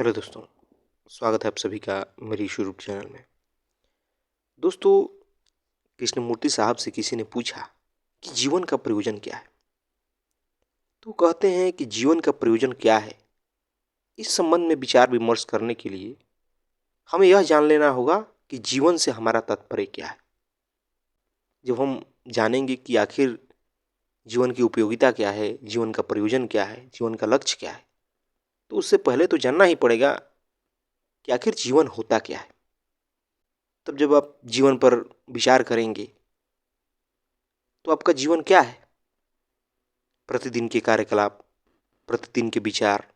Hello दोस्तों, स्वागत है आप सभी का मेरे यूट्यूब चैनल में। दोस्तों, कृष्णमूर्ति साहब से किसी ने पूछा कि जीवन का प्रयोजन क्या है। तो कहते हैं कि जीवन का प्रयोजन क्या है, इस संबंध में विचार विमर्श करने के लिए हमें यह जान लेना होगा कि जीवन से हमारा तात्पर्य क्या है। जब हम जानेंगे कि आखिर जीवन की उपयोगिता क्या है, जीवन का प्रयोजन क्या है, जीवन का लक्ष्य क्या है, तो उससे पहले तो जानना ही पड़ेगा कि आखिर जीवन होता क्या है। तब जब आप जीवन पर विचार करेंगे तो आपका जीवन क्या है। प्रतिदिन के कार्यकलाप, प्रतिदिन के विचार,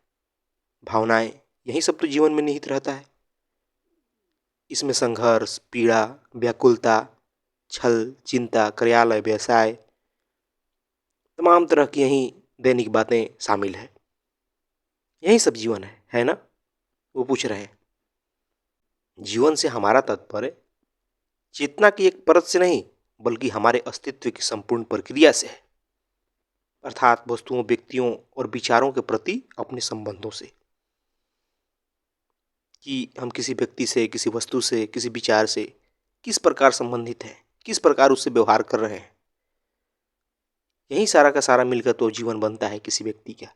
भावनाएं, यही सब तो जीवन में निहित रहता है। इसमें संघर्ष, पीड़ा, व्याकुलता, छल, चिंता, कार्यालय, व्यवसाय, तमाम तरह की यही दैनिक बातें शामिल है। यही सब जीवन है ना। वो पूछ रहे हैं, जीवन से हमारा तात्पर्य चेतना की एक परत से नहीं बल्कि हमारे अस्तित्व की संपूर्ण प्रक्रिया से है, अर्थात वस्तुओं, व्यक्तियों और विचारों के प्रति अपने संबंधों से। कि हम किसी व्यक्ति से, किसी वस्तु से, किसी विचार से किस प्रकार संबंधित हैं, किस प्रकार उससे व्यवहार कर रहे हैं। यही सारा का सारा मिलकर तो जीवन बनता है किसी व्यक्ति का।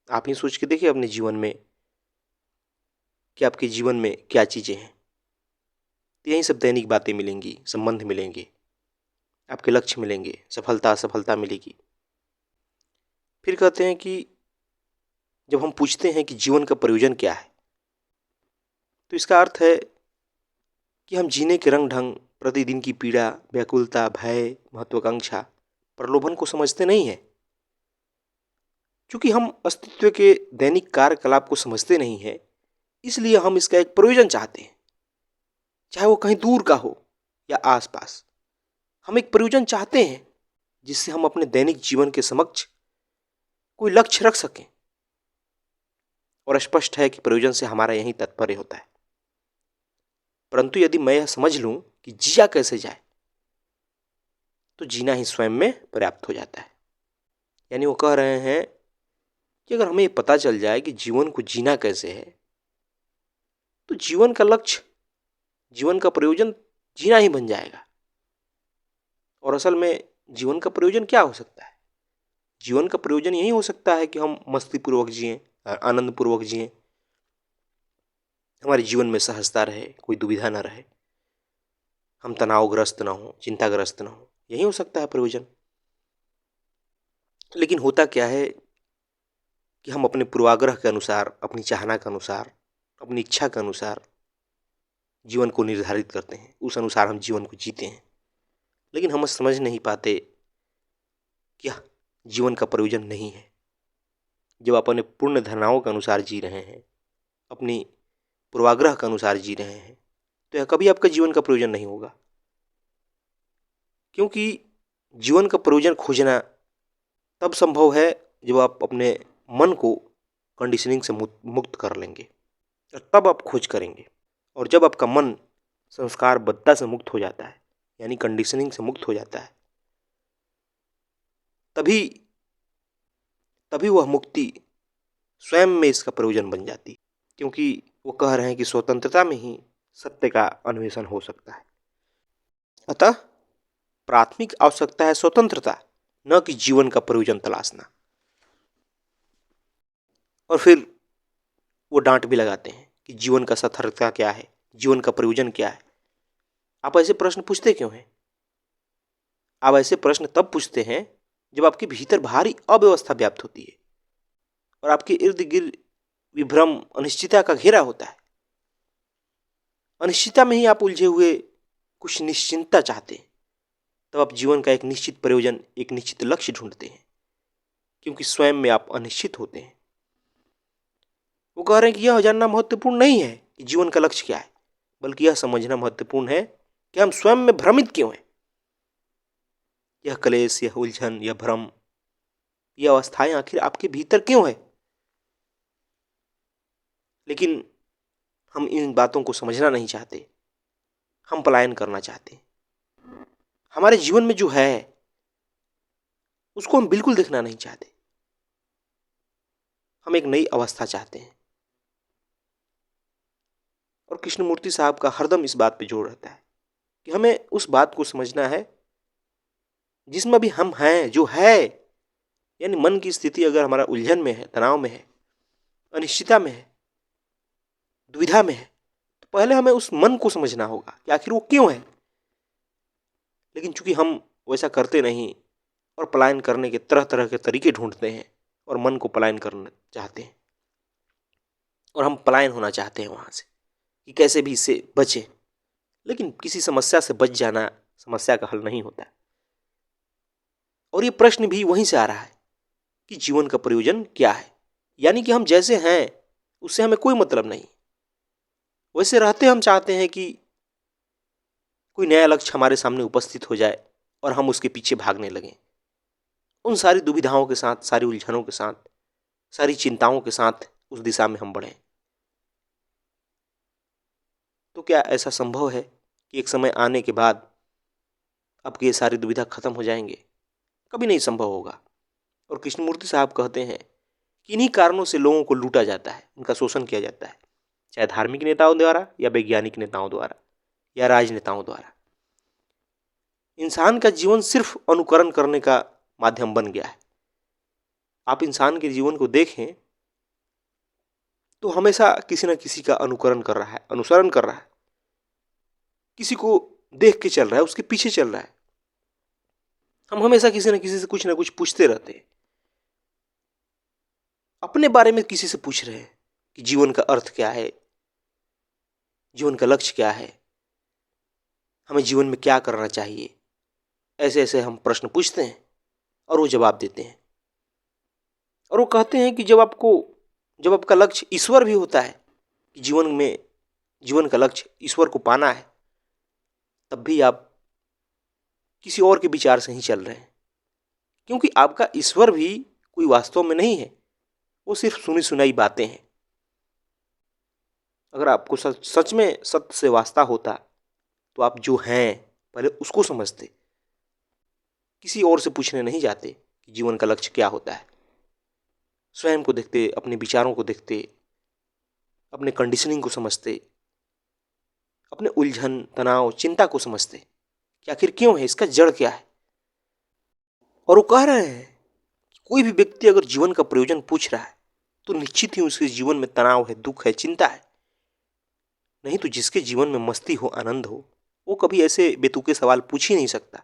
आप ही सोच के देखिए अपने जीवन में कि आपके जीवन में क्या चीज़ें हैं। तो यही सब दैनिक बातें मिलेंगी, संबंध मिलेंगे, आपके लक्ष्य मिलेंगे, सफलता असफलता मिलेगी। फिर कहते हैं कि जब हम पूछते हैं कि जीवन का प्रयोजन क्या है, तो इसका अर्थ है कि हम जीने के रंग ढंग, प्रतिदिन की पीड़ा, व्याकुलता, भय, महत्वाकांक्षा, प्रलोभन को समझते नहीं हैं। क्योंकि हम अस्तित्व के दैनिक कार्यकलाप को समझते नहीं हैं, इसलिए हम इसका एक प्रयोजन चाहते हैं, चाहे वो कहीं दूर का हो या आसपास। हम एक प्रयोजन चाहते हैं जिससे हम अपने दैनिक जीवन के समक्ष कोई लक्ष्य रख सकें। और स्पष्ट है कि प्रयोजन से हमारा यही तात्पर्य होता है। परंतु यदि मैं यह समझ लूं कि जिया कैसे जाए, तो जीना ही स्वयं में पर्याप्त हो जाता है। यानी वो कह रहे हैं कि अगर हमें ये पता चल जाए कि जीवन को जीना कैसे है, तो जीवन का लक्ष्य, जीवन का प्रयोजन जीना ही बन जाएगा। और असल में जीवन का प्रयोजन क्या हो सकता है? जीवन का प्रयोजन यही हो सकता है कि हम मस्ती पूर्वक जिएं, आनंद पूर्वक जिएं, हमारे जीवन में सहजता रहे, कोई दुविधा न रहे, हम तनावग्रस्त ना हो, चिंताग्रस्त ना हो। यही हो सकता है प्रयोजन। लेकिन होता क्या है कि हम अपने पूर्वाग्रह के अनुसार, अपनी चाहना के अनुसार, अपनी इच्छा के अनुसार जीवन को निर्धारित करते हैं, उस अनुसार हम जीवन को जीते हैं। लेकिन हम समझ नहीं पाते कि यह जीवन का प्रयोजन नहीं है। जब आप अपने पूर्ण धारणाओं के अनुसार जी रहे हैं, अपनी पूर्वाग्रह के अनुसार जी रहे हैं, तो यह कभी आपका जीवन का प्रयोजन नहीं होगा। क्योंकि जीवन का प्रयोजन खोजना तब संभव है जब आप अपने मन को कंडीशनिंग से मुक्त कर लेंगे, और तब आप खोज करेंगे। और जब आपका मन संस्कारबद्धता से मुक्त हो जाता है, यानी कंडीशनिंग से मुक्त हो जाता है, तभी तभी वह मुक्ति स्वयं में इसका प्रयोजन बन जाती है। क्योंकि वो कह रहे हैं कि स्वतंत्रता में ही सत्य का अन्वेषण हो सकता है। अतः प्राथमिक आवश्यकता है स्वतंत्रता, न कि जीवन का प्रयोजन तलाशना। और फिर वो डांट भी लगाते हैं कि जीवन का सार्थकता क्या है, जीवन का प्रयोजन क्या है। आप ऐसे प्रश्न पूछते क्यों हैं? आप ऐसे प्रश्न तब पूछते हैं जब आपके भीतर भारी अव्यवस्था व्याप्त होती है और आपके इर्द गिर्द विभ्रम, अनिश्चितता का घेरा होता है। अनिश्चितता में ही आप उलझे हुए कुछ निश्चिंतता चाहते हैं। तब आप जीवन का एक निश्चित प्रयोजन, एक निश्चित लक्ष्य ढूंढते हैं, क्योंकि स्वयं में आप अनिश्चित होते हैं। वो कह रहे हैं कि यह जानना महत्वपूर्ण नहीं है कि जीवन का लक्ष्य क्या है, बल्कि यह समझना महत्वपूर्ण है कि हम स्वयं में भ्रमित क्यों हैं। यह क्लेश, यह उलझन, यह भ्रम, यह अवस्थाएं आखिर आपके भीतर क्यों है। लेकिन हम इन बातों को समझना नहीं चाहते, हम पलायन करना चाहते हैं। हमारे जीवन में जो है उसको हम बिल्कुल देखना नहीं चाहते। हम एक नई अवस्था चाहते हैं। और कृष्णमूर्ति साहब का हरदम इस बात पे जोर रहता है कि हमें उस बात को समझना है जिसमें अभी हम हैं, जो है। यानी मन की स्थिति अगर हमारा उलझन में है, तनाव में है, अनिश्चितता में है, दुविधा में है, तो पहले हमें उस मन को समझना होगा कि आखिर वो क्यों है। लेकिन चूंकि हम वैसा करते नहीं और पलायन करने के तरह तरह के तरीके ढूंढते हैं और मन को पलायन करना चाहते हैं और हम पलायन होना चाहते हैं वहां से कि कैसे भी इससे बचें। लेकिन किसी समस्या से बच जाना समस्या का हल नहीं होता। और ये प्रश्न भी वहीं से आ रहा है कि जीवन का प्रयोजन क्या है। यानी कि हम जैसे हैं उससे हमें कोई मतलब नहीं, वैसे रहते हम चाहते हैं कि कोई नया लक्ष्य हमारे सामने उपस्थित हो जाए और हम उसके पीछे भागने लगें। उन सारी दुविधाओं के साथ, सारी उलझनों के साथ, सारी चिंताओं के साथ उस दिशा में हम बढ़ें। तो क्या ऐसा संभव है कि एक समय आने के बाद आपकी ये सारी दुविधा खत्म हो जाएंगे? कभी नहीं संभव होगा। और कृष्णमूर्ति साहब कहते हैं कि इन्हीं कारणों से लोगों को लूटा जाता है, उनका शोषण किया जाता है, चाहे धार्मिक नेताओं द्वारा या वैज्ञानिक नेताओं द्वारा या राजनेताओं द्वारा। इंसान का जीवन सिर्फ अनुकरण करने का माध्यम बन गया है। आप इंसान के जीवन को देखें तो हमेशा किसी न किसी का अनुकरण कर रहा है, अनुसरण कर रहा है, किसी को देख के चल रहा है, उसके पीछे चल रहा है। हम हमेशा किसी न किसी से कुछ ना कुछ पूछते रहते हैं, अपने बारे में किसी से पूछ रहे हैं कि जीवन का अर्थ क्या है, जीवन का लक्ष्य क्या है, हमें जीवन में क्या करना चाहिए। ऐसे ऐसे हम प्रश्न पूछते हैं और वो जवाब देते हैं। और वो कहते हैं कि जब आपका लक्ष्य ईश्वर भी होता है कि जीवन का लक्ष्य ईश्वर को पाना है, तब भी आप किसी और के विचार से ही चल रहे हैं, क्योंकि आपका ईश्वर भी कोई वास्तव में नहीं है, वो सिर्फ सुनी सुनाई बातें हैं। अगर आपको सच में सत्य से वास्ता होता तो आप जो हैं पहले उसको समझते, किसी और से पूछने नहीं जाते कि जीवन का लक्ष्य क्या होता है। स्वयं को देखते, अपने विचारों को देखते, अपने कंडीशनिंग को समझते, अपने उलझन, तनाव, चिंता को समझते कि आखिर क्यों है, इसका जड़ क्या है। और वो कह रहे हैं कि कोई भी व्यक्ति अगर जीवन का प्रयोजन पूछ रहा है तो निश्चित ही उसके जीवन में तनाव है, दुख है, चिंता है। नहीं तो जिसके जीवन में मस्ती हो, आनंद हो, वो कभी ऐसे बेतुके सवाल पूछ ही नहीं सकता।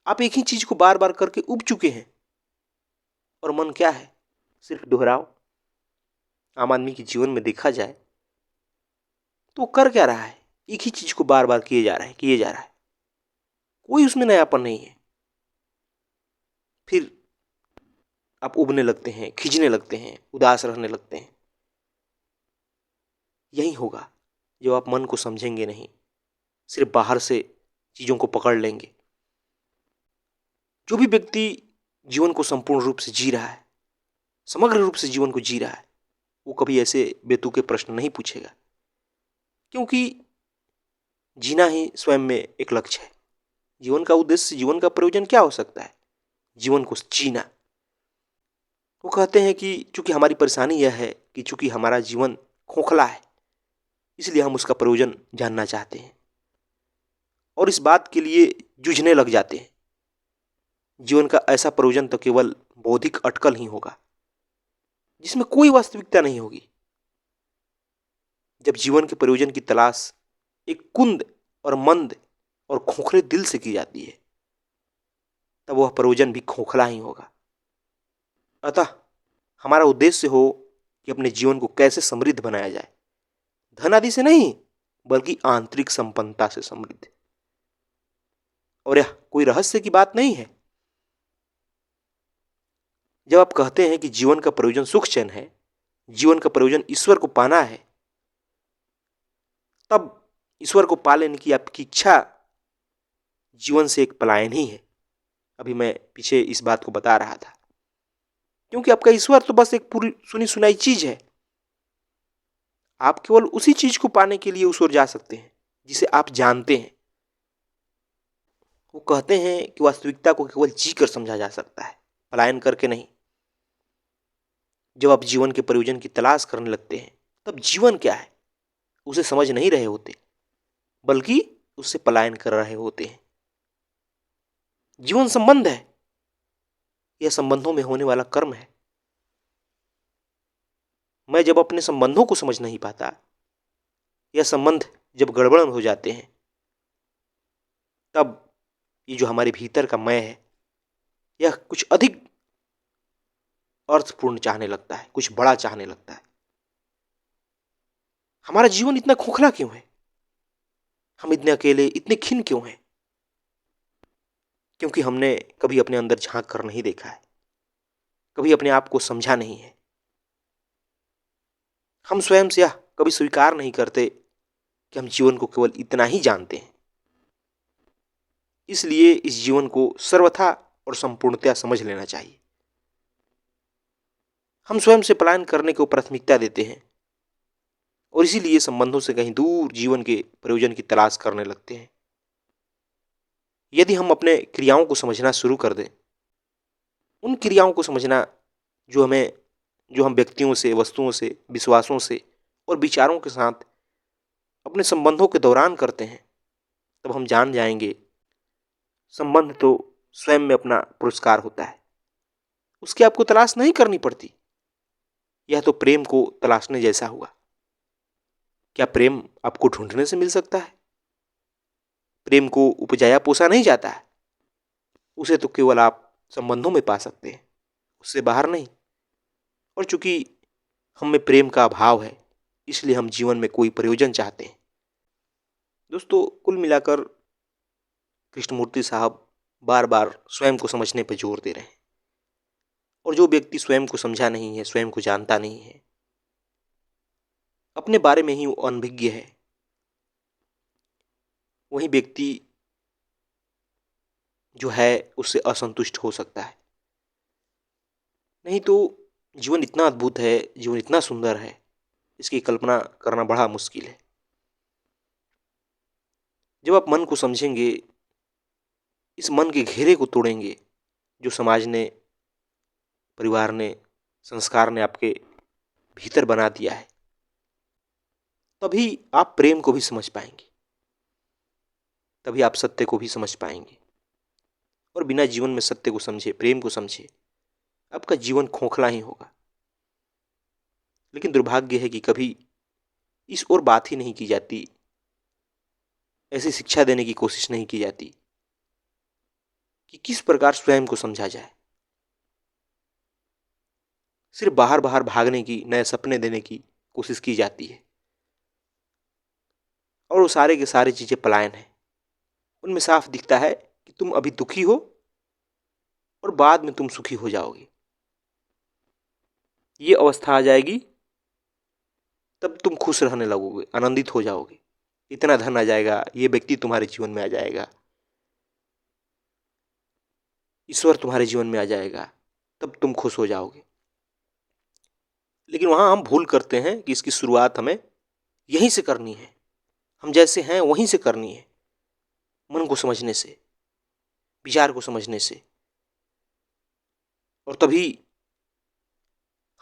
आप एक ही चीज को बार बार करके उब चुके हैं और मन क्या है, सिर्फ दोहराओ। आम आदमी के जीवन में देखा जाए तो कर क्या रहा है, एक ही चीज को बार बार किए जा रहा है, कोई उसमें नयापन नहीं है। फिर आप उबने लगते हैं, खिंचने लगते हैं, उदास रहने लगते हैं। यही होगा जब आप मन को समझेंगे नहीं, सिर्फ बाहर से चीजों को पकड़ लेंगे। जो भी व्यक्ति जीवन को संपूर्ण रूप से जी रहा है, समग्र रूप से जीवन को जी रहा है, वो कभी ऐसे बेतुके प्रश्न नहीं पूछेगा, क्योंकि जीना ही स्वयं में एक लक्ष्य है। जीवन का उद्देश्य, जीवन का प्रयोजन क्या हो सकता है? जीवन को जीना। वो कहते हैं कि चूंकि हमारी परेशानी यह है कि चूंकि हमारा जीवन खोखला है, इसलिए हम उसका प्रयोजन जानना चाहते हैं और इस बात के लिए जूझने लग जाते हैं। जीवन का ऐसा प्रयोजन तो केवल बौद्धिक अटकल ही होगा, जिसमें कोई वास्तविकता नहीं होगी। जब जीवन के प्रयोजन की तलाश एक कुंद और मंद और खोखले दिल से की जाती है, तब वह प्रयोजन भी खोखला ही होगा। अतः हमारा उद्देश्य हो कि अपने जीवन को कैसे समृद्ध बनाया जाए, धन आदि से नहीं, बल्कि आंतरिक संपन्नता से समृद्ध। और यह कोई रहस्य की बात नहीं है। जब आप कहते हैं कि जीवन का प्रयोजन सुख चैन है, जीवन का प्रयोजन ईश्वर को पाना है, तब ईश्वर को पा लेने की आपकी इच्छा जीवन से एक पलायन ही है। अभी मैं पीछे इस बात को बता रहा था, क्योंकि आपका ईश्वर तो बस एक पूरी सुनी सुनाई चीज है। आप केवल उसी चीज को पाने के लिए उस ओर जा सकते हैं जिसे आप जानते हैं। वो कहते हैं कि वास्तविकता को केवल जी कर समझा जा सकता है, पलायन करके नहीं। जब आप जीवन के प्रयोजन की तलाश करने लगते हैं, तब जीवन क्या है उसे समझ नहीं रहे होते, बल्कि उससे पलायन कर रहे होते हैं। जीवन संबंध है, यह संबंधों में होने वाला कर्म है। मैं जब अपने संबंधों को समझ नहीं पाता, यह संबंध जब गड़बड़ हो जाते हैं, तब ये जो हमारे भीतर का मैं है, यह कुछ अधिक अर्थपूर्ण चाहने लगता है, कुछ बड़ा चाहने लगता है। हमारा जीवन इतना खोखला क्यों है? हम इतने अकेले, इतने खिन्न क्यों हैं? क्योंकि हमने कभी अपने अंदर झांक कर नहीं देखा है, कभी अपने आप को समझा नहीं है। हम स्वयं से यह कभी स्वीकार नहीं करते कि हम जीवन को केवल इतना ही जानते हैं। इसलिए इस जीवन को सर्वथा और संपूर्णतया समझ लेना चाहिए। हम स्वयं से पलायन करने को प्राथमिकता देते हैं और इसीलिए संबंधों से कहीं दूर जीवन के प्रयोजन की तलाश करने लगते हैं। यदि हम अपने क्रियाओं को समझना शुरू कर दें, उन क्रियाओं को समझना जो हम व्यक्तियों से, वस्तुओं से, विश्वासों से और विचारों के साथ अपने संबंधों के दौरान करते हैं, तब हम जान जाएंगे संबंध तो स्वयं में अपना पुरस्कार होता है। उसकी आपको तलाश नहीं करनी पड़ती। यह तो प्रेम को तलाशने जैसा हुआ। क्या प्रेम आपको ढूंढने से मिल सकता है? प्रेम को उपजाया पोसा नहीं जाता है। उसे तो केवल आप संबंधों में पा सकते हैं, उससे बाहर नहीं। और चूंकि हम में प्रेम का अभाव है, इसलिए हम जीवन में कोई प्रयोजन चाहते हैं। दोस्तों, कुल मिलाकर कृष्णमूर्ति साहब बार बार स्वयं को समझने पर जोर दे रहे हैं। और जो व्यक्ति स्वयं को समझा नहीं है, स्वयं को जानता नहीं है, अपने बारे में ही वो अनभिज्ञ है, वही व्यक्ति जो है उससे असंतुष्ट हो सकता है। नहीं तो जीवन इतना अद्भुत है, जीवन इतना सुंदर है, इसकी कल्पना करना बड़ा मुश्किल है। जब आप मन को समझेंगे, इस मन के घेरे को तोड़ेंगे जो समाज ने, परिवार ने, संस्कार ने आपके भीतर बना दिया है, तभी आप प्रेम को भी समझ पाएंगे, तभी आप सत्य को भी समझ पाएंगे। और बिना जीवन में सत्य को समझे, प्रेम को समझे, आपका जीवन खोखला ही होगा। लेकिन दुर्भाग्य है कि कभी इस ओर बात ही नहीं की जाती, ऐसी शिक्षा देने की कोशिश नहीं की जाती कि किस प्रकार स्वयं को समझा जाए। सिर्फ बाहर बाहर भागने की, नए सपने देने की कोशिश की जाती है, और वो सारे के सारे चीजें पलायन है। उनमें साफ दिखता है कि तुम अभी दुखी हो और बाद में तुम सुखी हो जाओगे। ये अवस्था आ जाएगी, तब तुम खुश रहने लगोगे, आनंदित हो जाओगे। इतना धन आ जाएगा, ये व्यक्ति तुम्हारे जीवन में आ जाएगा, ईश्वर तुम्हारे जीवन में आ जाएगा, तब तुम खुश हो जाओगे। लेकिन वहां हम भूल करते हैं कि इसकी शुरुआत हमें यहीं से करनी है। हम जैसे हैं वहीं से करनी है, मन को समझने से, विचार को समझने से। और तभी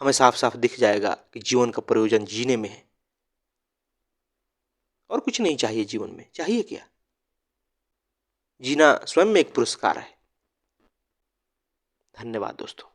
हमें साफ साफ दिख जाएगा कि जीवन का प्रयोजन जीने में है, और कुछ नहीं चाहिए जीवन में। चाहिए क्या? जीना स्वयं में एक पुरस्कार है। धन्यवाद दोस्तों।